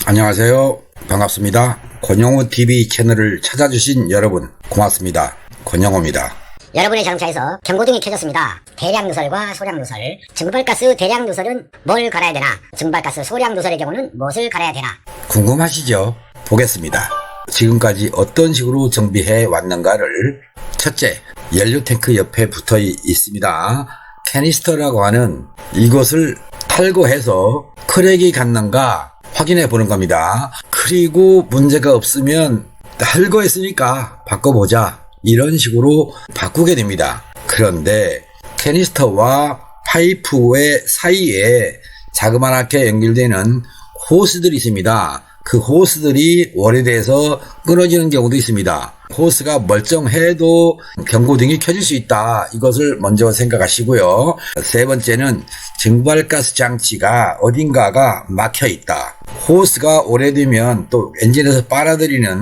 안녕하세요. 반갑습니다. 권영호TV 채널을 찾아주신 여러분 고맙습니다. 권영호입니다. 여러분의 자동차에서 경고등이 켜졌습니다. 대량 누설과 소량 누설. 증발가스 대량 누설은 뭘 갈아야 되나? 증발가스 소량 누설의 경우는 무엇을 갈아야 되나? 궁금하시죠? 보겠습니다. 지금까지 어떤 식으로 정비해 왔는가를 첫째, 연료탱크 옆에 붙어 있습니다. 캐니스터라고 하는 이것을 탈거해서 크랙이 갔는가 확인해 보는 겁니다. 그리고 문제가 없으면 탈거했으니까 바꿔보자, 이런 식으로 바꾸게 됩니다. 그런데 캐니스터와 파이프의 사이에 자그마하게 연결되는 호스들이 있습니다. 그 호스들이 오래돼서 끊어지는 경우도 있습니다. 호스가 멀쩡해도 경고등이 켜질 수 있다. 이것을 먼저 생각하시고요. 세 번째는 증발가스 장치가 어딘가가 막혀 있다. 호스가 오래되면 또 엔진에서 빨아들이는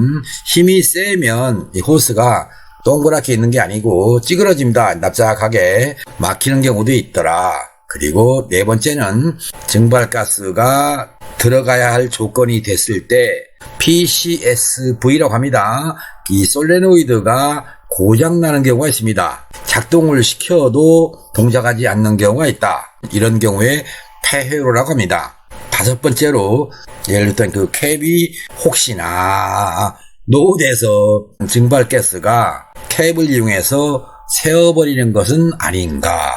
힘이 세면 이 호스가 동그랗게 있는 게 아니고 찌그러집니다. 납작하게 막히는 경우도 있더라. 그리고 네 번째는 증발가스가 들어가야 할 조건이 됐을 때 PCSV라고 합니다. 이 솔레노이드가 고장나는 경우가 있습니다. 작동을 시켜도 동작하지 않는 경우가 있다. 이런 경우에 폐회로라고 합니다. 다섯 번째로 예를 들면 그 캡이 혹시나 노후돼서 증발가스가 캡을 이용해서 세어버리는 것은 아닌가,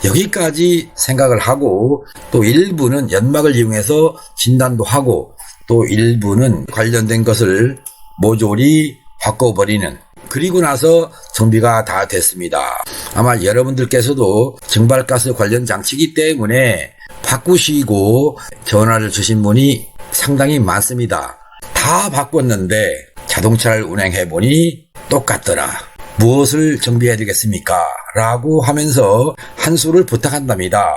여기까지 생각을 하고, 또 일부는 연막을 이용해서 진단도 하고, 또 일부는 관련된 것을 모조리 바꿔버리는, 그리고 나서 정비가 다 됐습니다. 아마 여러분들께서도 증발가스 관련 장치이기 때문에 바꾸시고 전화를 주신 분이 상당히 많습니다. 다 바꿨는데 자동차를 운행해보니 똑같더라. 무엇을 정비해야 되겠습니까? 라고 하면서 한 수를 부탁한답니다.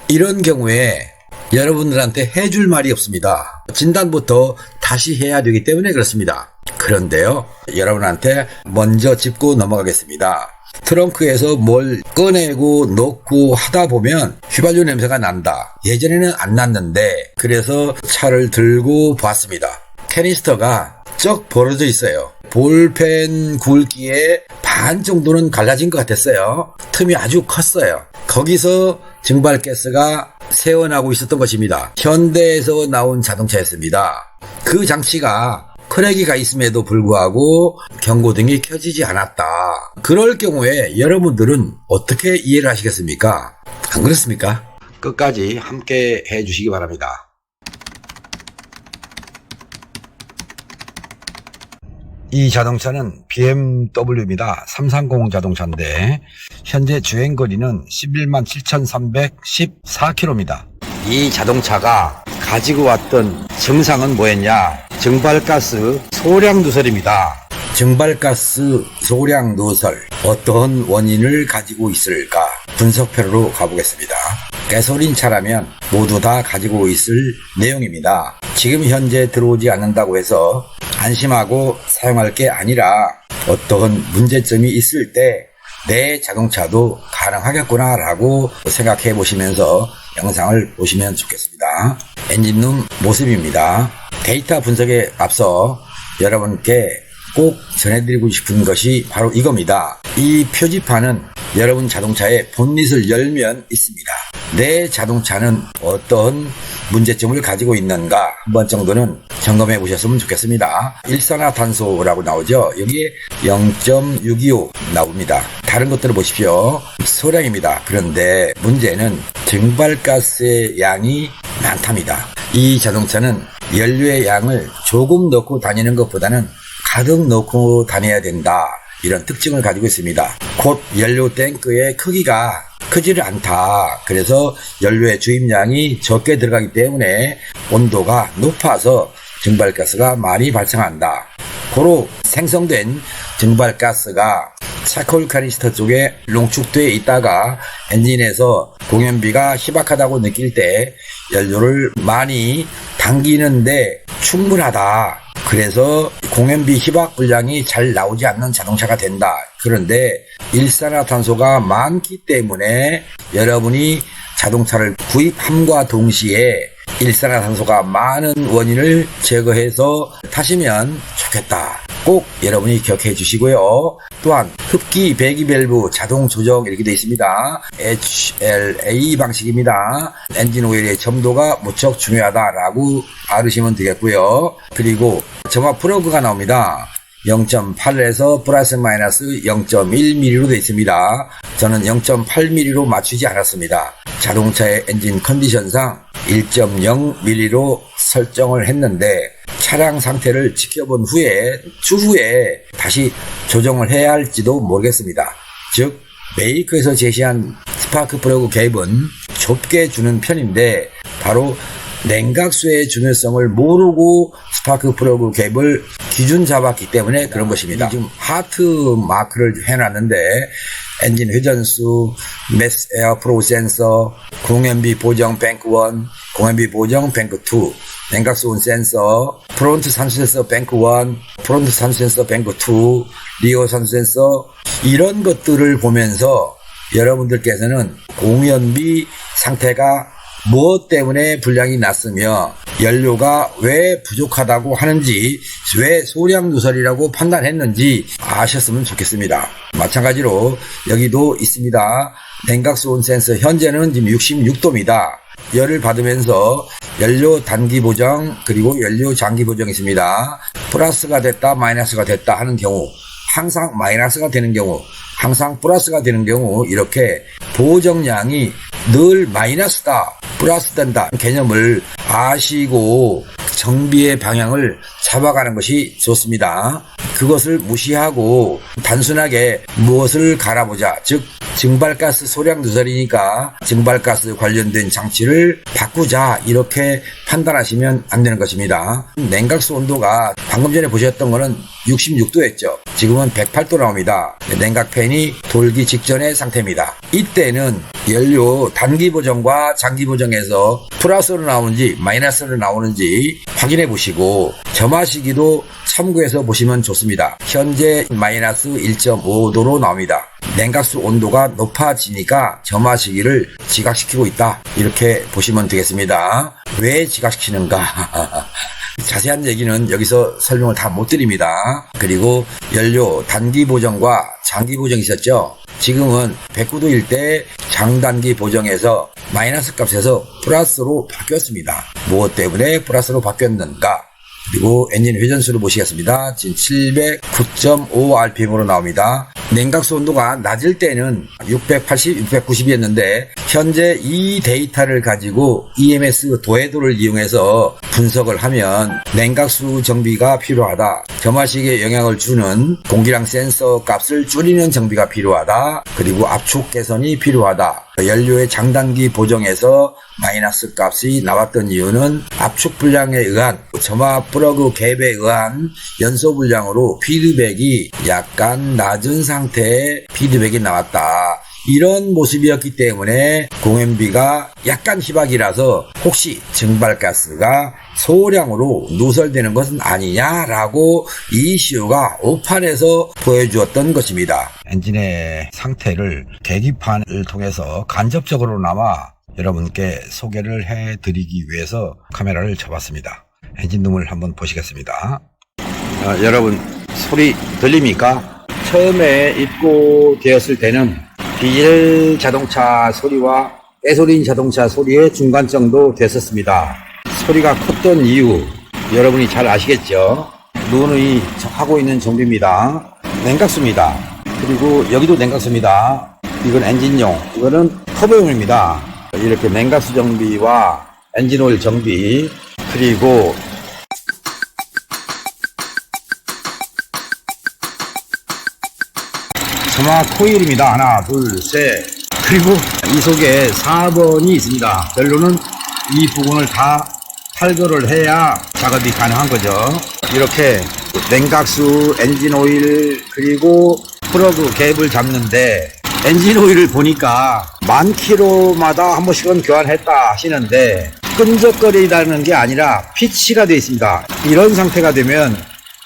이런 경우에 여러분들한테 해줄 말이 없습니다. 진단부터 다시 해야 되기 때문에 그렇습니다. 그런데요, 여러분한테 먼저 짚고 넘어가겠습니다. 트렁크에서 뭘 꺼내고 넣고 하다 보면 휘발유 냄새가 난다. 예전에는 안 났는데, 그래서 차를 들고 봤습니다. 캐니스터가 쩍 벌어져 있어요. 볼펜 굵기에 반 정도는 갈라진 것 같았어요. 틈이 아주 컸어요. 거기서 증발가스가 새어나고 있었던 것입니다. 현대에서 나온 자동차였습니다. 그 장치가 크랙이 가 있음에도 불구하고 경고등이 켜지지 않았다. 그럴 경우에 여러분들은 어떻게 이해를 하시겠습니까? 안 그렇습니까? 끝까지 함께 해주시기 바랍니다. 이 자동차는 BMW입니다. 330 자동차인데 현재 주행거리는 11만 7,314km입니다. 이 자동차가 가지고 왔던 증상은 뭐였냐? 증발가스 소량 누설입니다. 증발가스 소량 누설, 어떤 원인을 가지고 있을까? 분석표로 가보겠습니다. 가솔린 차라면 모두 다 가지고 있을 내용입니다. 지금 현재 들어오지 않는다고 해서 안심하고 사용할 게 아니라 어떤 문제점이 있을 때 내 자동차도 가능하겠구나 라고 생각해 보시면서 영상을 보시면 좋겠습니다. 엔진룸 모습입니다. 데이터 분석에 앞서 여러분께 꼭 전해드리고 싶은 것이 바로 이겁니다. 이 표지판은 여러분 자동차의 본닛을 열면 있습니다. 내 자동차는 어떤 문제점을 가지고 있는가 한 번 정도는 점검해 보셨으면 좋겠습니다. 일산화탄소라고 나오죠. 여기에 0.625 나옵니다. 다른 것들을 보십시오. 소량입니다. 그런데 문제는 증발가스의 양이 많답니다. 이 자동차는 연료의 양을 조금 넣고 다니는 것보다는 가득 넣고 다녀야 된다, 이런 특징을 가지고 있습니다. 곧 연료 탱크의 크기가 크지를 않다. 그래서 연료의 주입량이 적게 들어가기 때문에 온도가 높아서 증발가스가 많이 발생한다. 고로 생성된 증발가스가 차콜 카니스터 쪽에 농축되어 있다가 엔진에서 공연비가 희박하다고 느낄 때 연료를 많이 당기는데 충분하다. 그래서 공연비 희박 분량이 잘 나오지 않는 자동차가 된다. 그런데 일산화탄소가 많기 때문에 여러분이 자동차를 구입함과 동시에 일산화탄소가 많은 원인을 제거해서 타시면 좋겠다. 꼭 여러분이 기억해 주시고요. 또한 흡기 배기 밸브 자동 조정 이렇게 되어 있습니다. HLA 방식입니다. 엔진 오일의 점도가 무척 중요하다라고 알으시면 되겠고요. 그리고 점화 플러그가 나옵니다. 0.8에서 플러스 마이너스 0.1mm로 되어 있습니다. 저는 0.8mm로 맞추지 않았습니다. 자동차의 엔진 컨디션상 1.0mm로 설정을 했는데 차량 상태를 지켜본 후에 추후에 다시 조정을 해야 할지도 모르겠습니다. 즉 메이커에서 제시한 스파크 플러그 갭은 좁게 주는 편인데 바로 냉각수의 중요성을 모르고 스파크 플러그 갭을 기준 잡았기 때문에 그런 것입니다. 지금 하트 마크를 해놨는데 엔진 회전수, 매스 에어 프로 센서, 공연비 보정 뱅크 1, 공연비 보정 뱅크 2, 냉각수 온 센서, 프론트 산수 센서 뱅크 1, 프론트 산수 센서 뱅크 2, 리어 산수 센서 이런 것들을 보면서 여러분들께서는 공연비 상태가 무엇 때문에 불량이 났으며 연료가 왜 부족하다고 하는지 왜 소량 누설이라고 판단했는지 아셨으면 좋겠습니다. 마찬가지로 여기도 있습니다. 냉각수 온 센서 현재는 지금 66도입니다. 열을 받으면서 연료 단기 보정 그리고 연료 장기 보정이 있습니다. 플러스가 됐다 마이너스가 됐다 하는 경우 항상 마이너스가 되는 경우 항상 플러스가 되는 경우 이렇게 보정량이 늘 마이너스다 플러스 된다 개념을 아시고 정비의 방향을 잡아가는 것이 좋습니다. 그것을 무시하고 단순하게 무엇을 갈아보자 즉 증발가스 소량 누설이니까 증발가스 관련된 장치를 바꾸자 이렇게 판단하시면 안 되는 것입니다. 냉각수 온도가 방금 전에 보셨던 거는 66도였죠. 지금은 108도 나옵니다. 냉각팬이 돌기 직전의 상태입니다. 이때는 연료 단기 보정과 장기 보정에서 플러스로 나오는지 마이너스로 나오는지 확인해 보시고 점화시기도 참고해서 보시면 좋습니다. 현재 마이너스 1.5도로 나옵니다. 냉각수 온도가 높아지니까 점화시기를 지각시키고 있다. 이렇게 보시면 되겠습니다. 왜 지각시키는가? 자세한 얘기는 여기서 설명을 다 못 드립니다. 그리고 연료 단기 보정과 장기 보정이 있었죠. 지금은 109도일 때 장단기 보정에서 마이너스 값에서 플러스로 바뀌었습니다. 무엇 때문에 플러스로 바뀌었는가? 그리고 엔진 회전수를 보시겠습니다. 지금 709.5rpm으로 나옵니다. 냉각수 온도가 낮을 때는 680, 690이었는데 현재 이 데이터를 가지고 EMS 도해도를 이용해서 분석을 하면 냉각수 정비가 필요하다. 점화식에 영향을 주는 공기량 센서 값을 줄이는 정비가 필요하다. 그리고 압축 개선이 필요하다. 연료의 장단기 보정에서 마이너스 값이 나왔던 이유는 압축 불량에 의한 점화 플러그 갭에 의한 연소 불량으로 피드백이 약간 낮은 상태의 피드백이 나왔다. 이런 모습이었기 때문에 공연비가 약간 희박이라서 혹시 증발가스가 소량으로 누설되는 것은 아니냐라고 이슈가 오판에서 보여주었던 것입니다. 엔진의 상태를 계기판을 통해서 간접적으로나마 여러분께 소개를 해드리기 위해서 카메라를 잡았습니다. 엔진룸을 한번 보시겠습니다. 여러분 소리 들립니까? 처음에 입고되었을 때는 디젤 자동차 소리와 가솔린 자동차 소리의 중간 정도 됐었습니다. 소리가 컸던 이유 여러분이 잘 아시겠죠? 눈이 하고 있는 정비입니다. 냉각수입니다. 그리고 여기도 냉각수입니다. 이건 엔진용, 이거는 터보용입니다. 이렇게 냉각수 정비와 엔진오일 정비 그리고 점화 코일입니다. 하나, 둘, 셋. 그리고 이 속에 4번이 있습니다. 결론은 이 부분을 다 탈거를 해야 작업이 가능한 거죠. 이렇게 냉각수, 엔진오일, 그리고 플러그 갭을 잡는데 엔진오일을 보니까 10,000km마다 한 번씩은 교환했다 하시는데 끈적거리다는 게 아니라 피치가 되어 있습니다. 이런 상태가 되면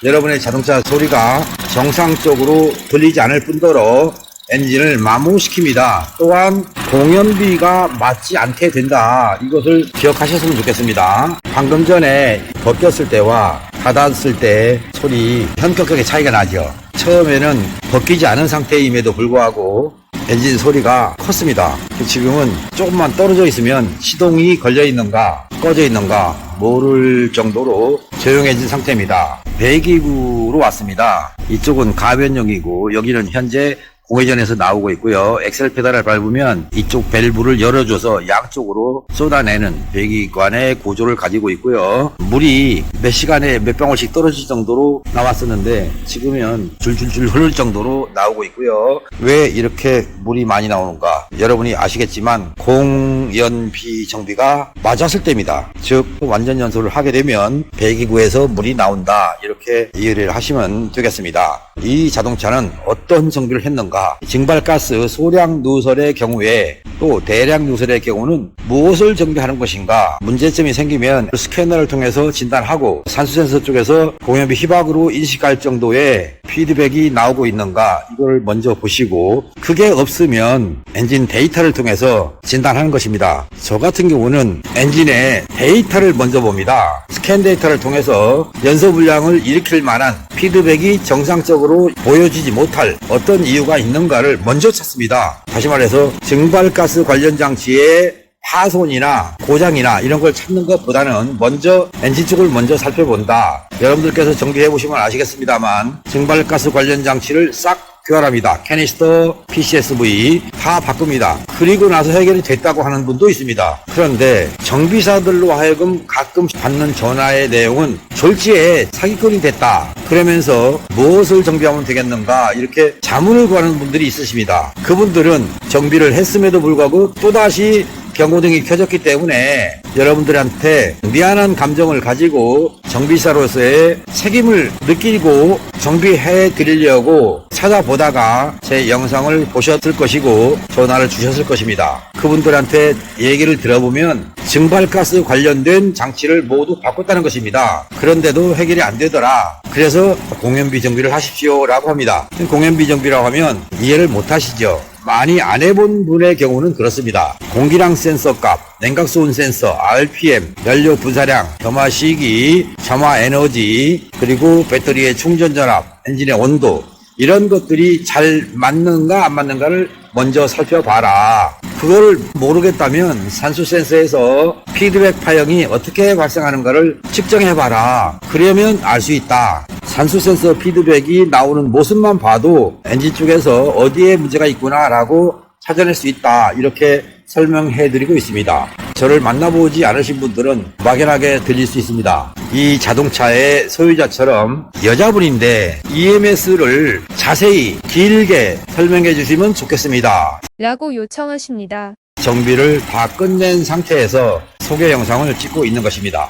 여러분의 자동차 소리가 정상적으로 들리지 않을 뿐더러 엔진을 마모시킵니다. 또한 공연비가 맞지 않게 된다. 이것을 기억하셨으면 좋겠습니다. 방금 전에 벗겼을 때와 닫았을 때 소리 현격하게 차이가 나죠. 처음에는 벗기지 않은 상태임에도 불구하고 엔진 소리가 컸습니다. 지금은 조금만 떨어져 있으면 시동이 걸려 있는가 꺼져 있는가 모를 정도로 조용해진 상태입니다. 배기구로 왔습니다. 이쪽은 가변용이고 여기는 현재 공회전에서 나오고 있고요. 엑셀 페달을 밟으면 이쪽 밸브를 열어줘서 양쪽으로 쏟아내는 배기관의 구조를 가지고 있고요. 물이 몇 시간에 몇 방울씩 떨어질 정도로 나왔었는데 지금은 줄줄줄 흐를 정도로 나오고 있고요. 왜 이렇게 물이 많이 나오는가? 여러분이 아시겠지만 공연비 정비가 맞았을 때입니다. 즉 완전 연소를 하게 되면 배기구에서 물이 나온다. 이렇게 이해를 하시면 되겠습니다. 이 자동차는 어떤 정비를 했는가? 증발가스 소량 누설의 경우에 또 대량 누설의 경우는 무엇을 정비하는 것인가? 문제점이 생기면 스캐너를 통해서 진단하고 산수센서 쪽에서 공연비 희박으로 인식할 정도의 피드백이 나오고 있는가? 이걸 먼저 보시고 그게 없으면 엔진 데이터를 통해서 진단하는 것입니다. 저 같은 경우는 엔진의 데이터를 먼저 봅니다. 스캔 데이터를 통해서 연소 불량을 일으킬 만한 피드백이 정상적으로 보여지지 못할 어떤 이유가 있는가를 먼저 찾습니다. 다시 말해서 증발가스 관련 장치의 파손이나 고장이나 이런 걸 찾는 것보다는 먼저 엔진 쪽을 먼저 살펴본다. 여러분들께서 정비해 보시면 아시겠습니다만 증발가스 관련 장치를 싹 교환합니다. 캐니스터, PCSV 다 바꿉니다. 그리고 나서 해결이 됐다고 하는 분도 있습니다. 그런데 정비사들로 하여금 가끔 받는 전화의 내용은 졸지에 사기꾼이 됐다. 그러면서 무엇을 정비하면 되겠는가 이렇게 자문을 구하는 분들이 있으십니다. 그분들은 정비를 했음에도 불구하고 또다시 경고등이 켜졌기 때문에 여러분들한테 미안한 감정을 가지고 정비사로서의 책임을 느끼고 정비해 드리려고 찾아보다가 제 영상을 보셨을 것이고 전화를 주셨을 것입니다. 그분들한테 얘기를 들어보면 증발가스 관련된 장치를 모두 바꿨다는 것입니다. 그런데도 해결이 안 되더라. 그래서 공연비 정비를 하십시오 라고 합니다. 공연비 정비라고 하면 이해를 못 하시죠. 많이 안 해본 분의 경우는 그렇습니다. 공기량 센서 값, 냉각수온 센서, RPM, 연료 분사량, 점화 시기, 점화 에너지, 그리고 배터리의 충전 전압, 엔진의 온도 이런 것들이 잘 맞는가 안 맞는가를 먼저 살펴봐라. 그걸 모르겠다면 산수 센서에서 피드백 파형이 어떻게 발생하는가를 측정해봐라. 그러면 알 수 있다. 산수 센서 피드백이 나오는 모습만 봐도 엔진 쪽에서 어디에 문제가 있구나라고 찾아낼 수 있다. 이렇게 설명해 드리고 있습니다. 저를 만나보지 않으신 분들은 막연하게 들릴 수 있습니다. 이 자동차의 소유자처럼 여자분인데 EMS를 자세히 길게 설명해 주시면 좋겠습니다. 라고 요청하십니다. 정비를 다 끝낸 상태에서 소개 영상을 찍고 있는 것입니다.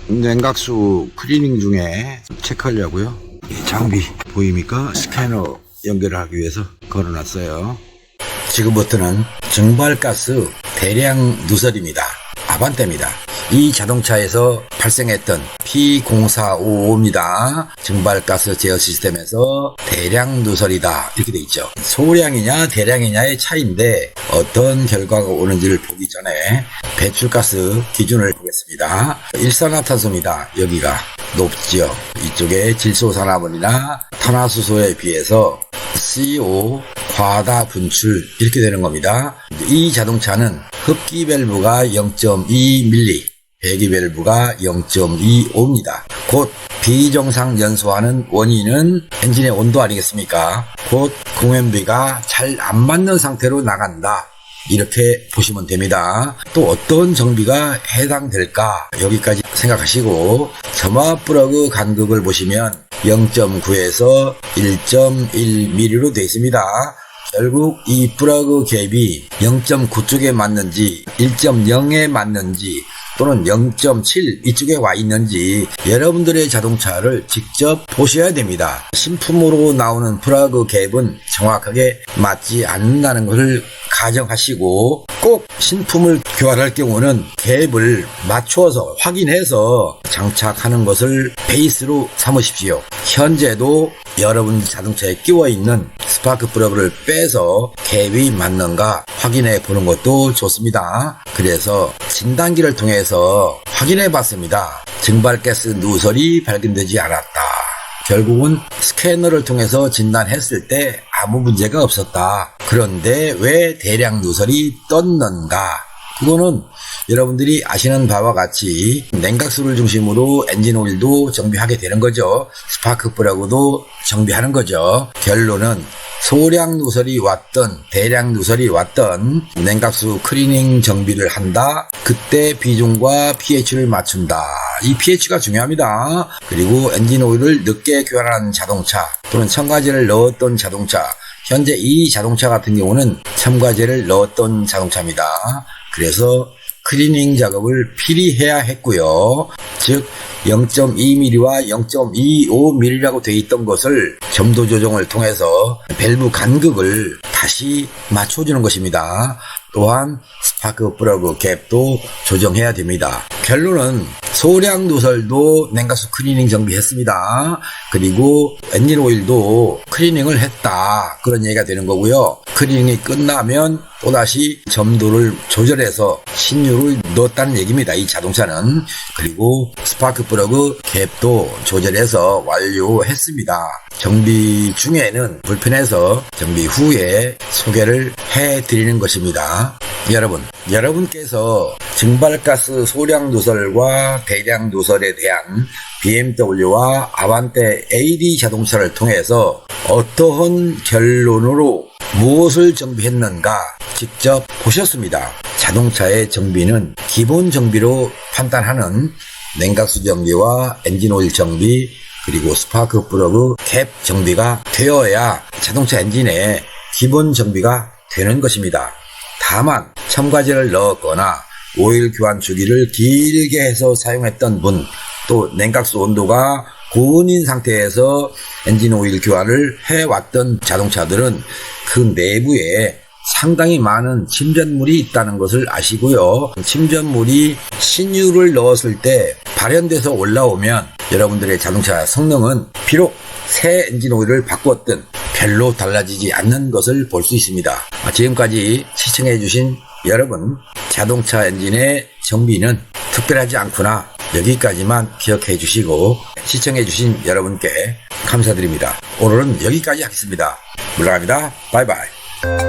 냉각수 클리닝 중에 체크하려고요. 이 장비 보입니까? 스캐너 연결하기 위해서 걸어놨어요. 지금부터는 증발가스 대량 누설입니다. 아반떼입니다. 이 자동차에서 발생했던 P0455입니다. 증발가스 제어 시스템에서 대량 누설이다 이렇게 돼 있죠. 소량이냐 대량이냐의 차이인데 어떤 결과가 오는지를 보기 전에 배출가스 기준을 보겠습니다. 일산화탄소입니다. 여기가 높지요. 이쪽에 질소산화물이나 탄화수소에 비해서 CO 과다 분출 이렇게 되는 겁니다. 이 자동차는 흡기 밸브가 0.2mm, 배기 밸브가 0.25입니다. 곧 비정상 연소하는 원인은 엔진의 온도 아니겠습니까? 곧 공연비가 잘 안 맞는 상태로 나간다. 이렇게 보시면 됩니다. 또 어떤 정비가 해당될까? 여기까지 생각하시고 점화 플러그 간극을 보시면 0.9에서 1.1mm로 되어 있습니다. 결국 이 플러그 갭이 0.9 쪽에 맞는지 1.0에 맞는지 또는 0.7 이쪽에 와 있는지 여러분들의 자동차를 직접 보셔야 됩니다. 신품으로 나오는 플러그 갭은 정확하게 맞지 않는다는 것을 가정하시고, 꼭 신품을 교환할 경우는 갭을 맞추어서 확인해서 장착하는 것을 베이스로 삼으십시오. 현재도 여러분 자동차에 끼워 있는 스파크 플러그를 빼서 갭이 맞는가 확인해 보는 것도 좋습니다. 그래서 진단기를 통해서 확인해 봤습니다. 증발가스 누설이 발견되지 않았다. 결국은 스캐너를 통해서 진단했을 때 아무 문제가 없었다. 그런데 왜 대량 누설이 떴는가? 그거는 여러분들이 아시는 바와 같이 냉각수를 중심으로 엔진 오일도 정비하게 되는 거죠. 스파크 플러그도 정비하는 거죠. 결론은 소량 누설이 왔던 대량 누설이 왔던 냉각수 클리닝 정비를 한다. 그때 비중과 pH를 맞춘다. 이 pH가 중요합니다. 그리고 엔진 오일을 늦게 교환한 자동차 또는 첨가제를 넣었던 자동차, 현재 이 자동차 같은 경우는 첨가제를 넣었던 자동차입니다. 그래서 클리닝 작업을 필히 해야 했고요. 즉 0.2mm와 0.25mm라고 되어 있던 것을 점도 조정을 통해서 밸브 간극을 다시 맞춰주는 것입니다. 또한 스파크 플러그 갭도 조정해야 됩니다. 결론은 소량 누설도 냉각수 클리닝 정비했습니다. 그리고 엔진 오일도 클리닝을 했다. 그런 얘기가 되는 거고요. 클리닝이 끝나면 또다시 점도를 조절해서 신유를 넣었다는 얘기입니다. 이 자동차는. 그리고 스파크 플러그 갭도 조절해서 완료했습니다. 정비 중에는 불편해서 정비 후에 소개를 해드리는 것입니다. 여러분께서 증발가스 소량 누설과 대량 누설에 대한 BMW와 아반떼 AD 자동차를 통해서 어떠한 결론으로 무엇을 정비했는가 직접 보셨습니다. 자동차의 정비는 기본 정비로 판단하는 냉각수 정비와 엔진 오일 정비, 그리고 스파크 플러그 캡 정비가 되어야 자동차 엔진의 기본 정비가 되는 것입니다. 다만 첨가제를 넣었거나 오일 교환 주기를 길게 해서 사용했던 분, 또 냉각수 온도가 고온인 상태에서 엔진 오일 교환을 해왔던 자동차들은 그 내부에 상당히 많은 침전물이 있다는 것을 아시고요. 침전물이 신유를 넣었을 때 발현돼서 올라오면 여러분들의 자동차 성능은 비록 새 엔진 오일을 바꿨든 별로 달라지지 않는 것을 볼 수 있습니다. 지금까지 시청해 주신 여러분, 자동차 엔진의 정비는 특별하지 않구나, 여기까지만 기억해 주시고 시청해 주신 여러분께 감사드립니다. 오늘은 여기까지 하겠습니다. 물러갑니다. 바이바이.